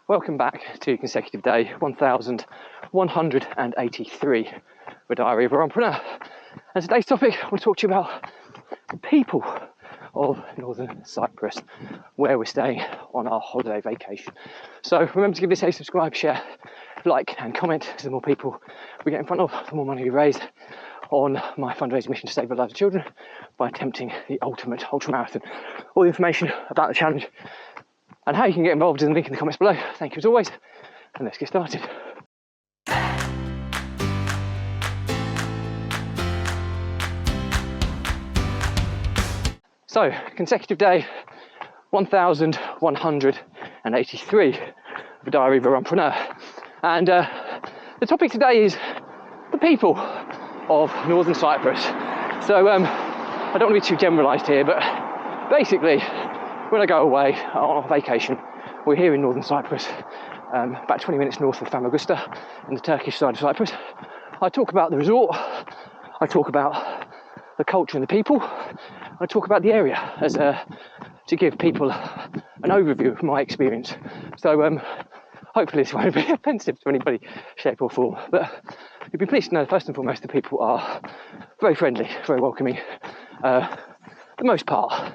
Welcome back to consecutive day 1183 of the Diary of a Runpreneur. And today's topic, I want to talk to you about the people of Northern Cyprus, where we're staying on our holiday vacation. So remember to give this a subscribe, share, like and comment. The more people we get in front of, the more money we raise on my fundraising mission to save the lives of children by attempting the ultimate ultramarathon. All the information about the challenge and how you can get involved is in the link in the comments below. Thank you as always, and let's get started. So, consecutive day 1183 of the Diary of a Runpreneur. And the topic today is the people of Northern Cyprus. So, I don't want to be too generalised here, but basically, when I go away on a vacation, we're here in Northern Cyprus, about 20 minutes north of Famagusta, in the Turkish side of Cyprus. I talk about the resort, I talk about the culture and the people, I talk about the area as to give people an overview of my experience. So hopefully this won't be offensive to anybody, shape or form, but you'd be pleased to know first and foremost the people are very friendly, very welcoming, for the most part.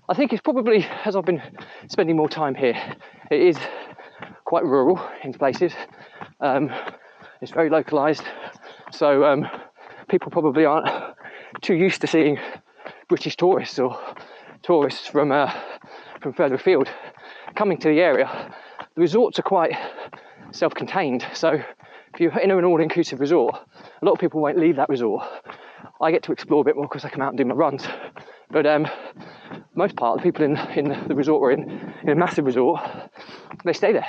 I think it's probably, as I've been spending more time here, it is quite rural in places. It's very localised, so people probably aren't too used to seeing British tourists or tourists from further afield coming to the area. The resorts are quite self-contained, so if you're in an all-inclusive resort, a lot of people won't leave that resort. I get to explore a bit more because I come out and do my runs, but most part, the people in the resort we're in a massive resort, they stay there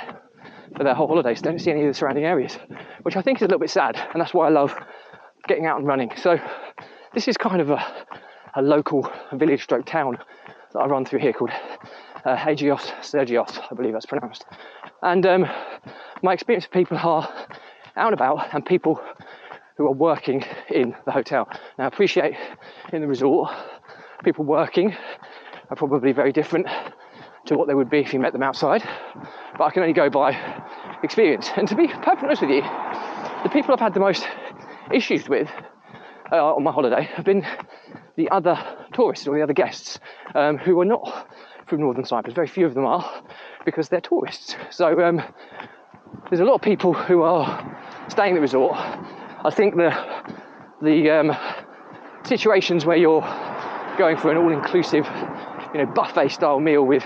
for their whole holidays. They don't see any of the surrounding areas, which I think is a little bit sad, and that's why I love getting out and running. So this is kind of a local village stroke town that I run through here called Agios Sergios, I believe that's pronounced. And my experience of people are out and about, and people who are working in the hotel. Now I appreciate in the resort, people working are probably very different to what they would be if you met them outside, but I can only go by experience. And to be perfectly honest with you, the people I've had the most issues with on my holiday have been the other tourists or the other guests who are not from Northern Cyprus. Very few of them are, because they're tourists. So there's a lot of people who are staying at the resort. I think the situations where you're going for an all-inclusive, buffet style meal with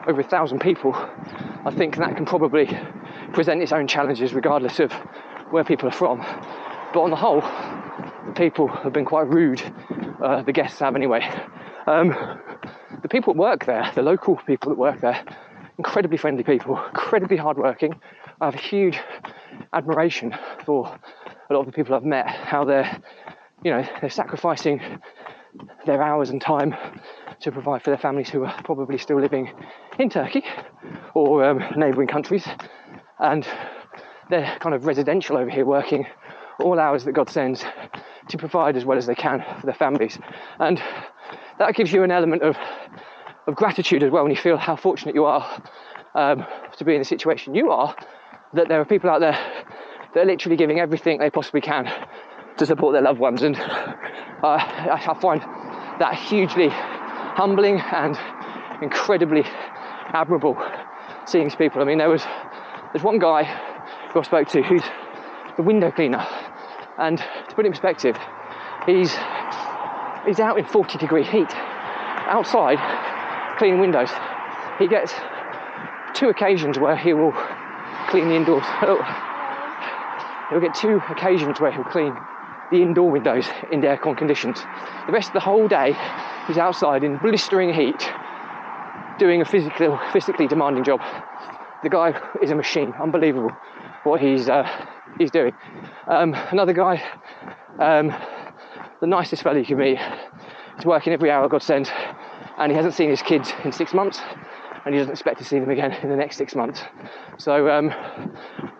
over 1,000 people, I think that can probably present its own challenges regardless of where people are from. But on the whole, the people have been quite rude, the guests have anyway. The people that work there, the local people that work there, incredibly friendly people, incredibly hardworking. I have a huge admiration for a lot of the people I've met, how they're sacrificing their hours and time to provide for their families who are probably still living in Turkey or neighbouring countries, and they're kind of residential over here, working all hours that God sends to provide as well as they can for their families. And that gives you an element of gratitude as well, when you feel how fortunate you are to be in the situation you are, that there are people out there that are literally giving everything they possibly can to support their loved ones. And I find that hugely humbling and incredibly admirable, seeing these people. I mean, there's one guy who I spoke to who's the window cleaner, and to put it in perspective, he's out in 40-degree heat outside cleaning windows. He gets 2 occasions where he will clean the indoors. He'll get 2 occasions where he'll clean the indoor windows in aircon conditions. The rest of the whole day, he's outside in blistering heat, doing a physically demanding job. The guy is a machine, unbelievable what he's doing. Another guy, the nicest fella you can meet, is working every hour God sends, and he hasn't seen his kids in 6 months, and he doesn't expect to see them again in the next 6 months. So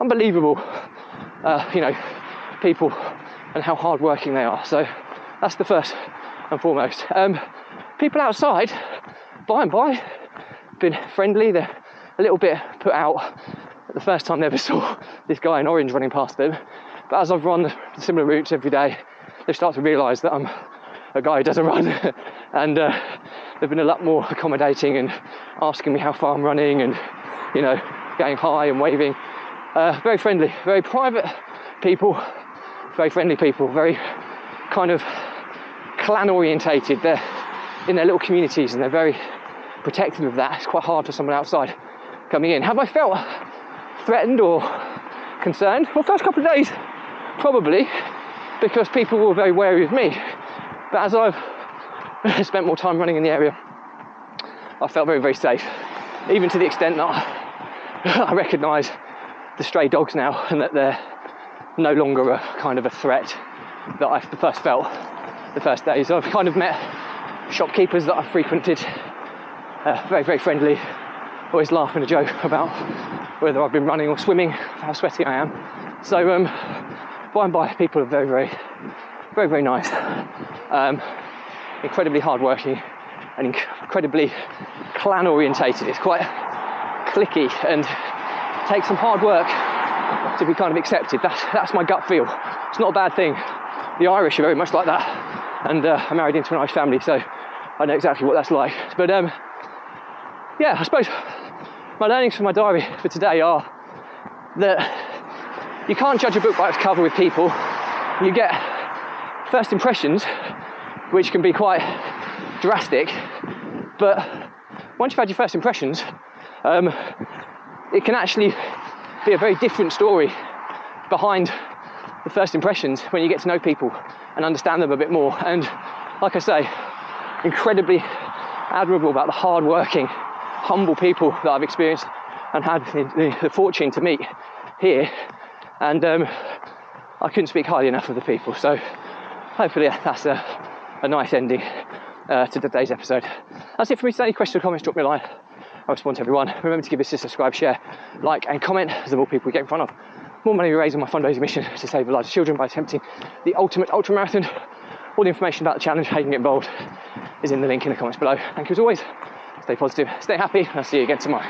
unbelievable, people and how hardworking they are. So that's the first and foremost. People outside, by and by, been friendly. They're a little bit put out the first time they ever saw this guy in orange running past them. But as I've run the similar routes every day, they start to realise that I'm a guy who doesn't run. And they've been a lot more accommodating and asking me how far I'm running and, you know, getting high and waving. Very friendly, very private people, very friendly people, very kind of clan orientated. They're in their little communities and they're very protective of that. It's quite hard for someone outside coming in. Have I felt threatened or concerned? Well, first couple of days, probably, because people were very wary of me. But as I've spent more time running in the area, I felt very, very safe, even to the extent that I recognise the stray dogs now and that they're no longer a kind of a threat that I first felt the first days. I've kind of met shopkeepers that I've frequented, very, very friendly, always laugh and a joke about whether I've been running or swimming, how sweaty I am. So by and by, people are very, very, very, very nice, incredibly hardworking and incredibly clan orientated. It's quite cliquey and takes some hard work to be kind of accepted. That's my gut feel. It's not a bad thing. The Irish are very much like that, and I'm married into an Irish family, so I know exactly what that's like. But yeah, I suppose my learnings from my diary for today are that you can't judge a book by its cover with people. You get first impressions, which can be quite drastic, but once you've had your first impressions, it can actually be a very different story behind the first impressions when you get to know people and understand them a bit more. And like I say, incredibly admirable about the hard-working, humble people that I've experienced and had the fortune to meet here. And I couldn't speak highly enough of the people. So hopefully that's a nice ending to today's episode. That's it for me today. Any questions or comments, drop me a line. I'll respond to everyone. Remember to give this a subscribe, share, like and comment, as the more people we get in front of, more money we raise on my fundraising mission to save the lives of children by attempting the ultimate ultra marathon. All the information about the challenge, how you can get involved, is in the link in the comments below. Thank you as always. Stay positive, stay happy, and I'll see you again tomorrow.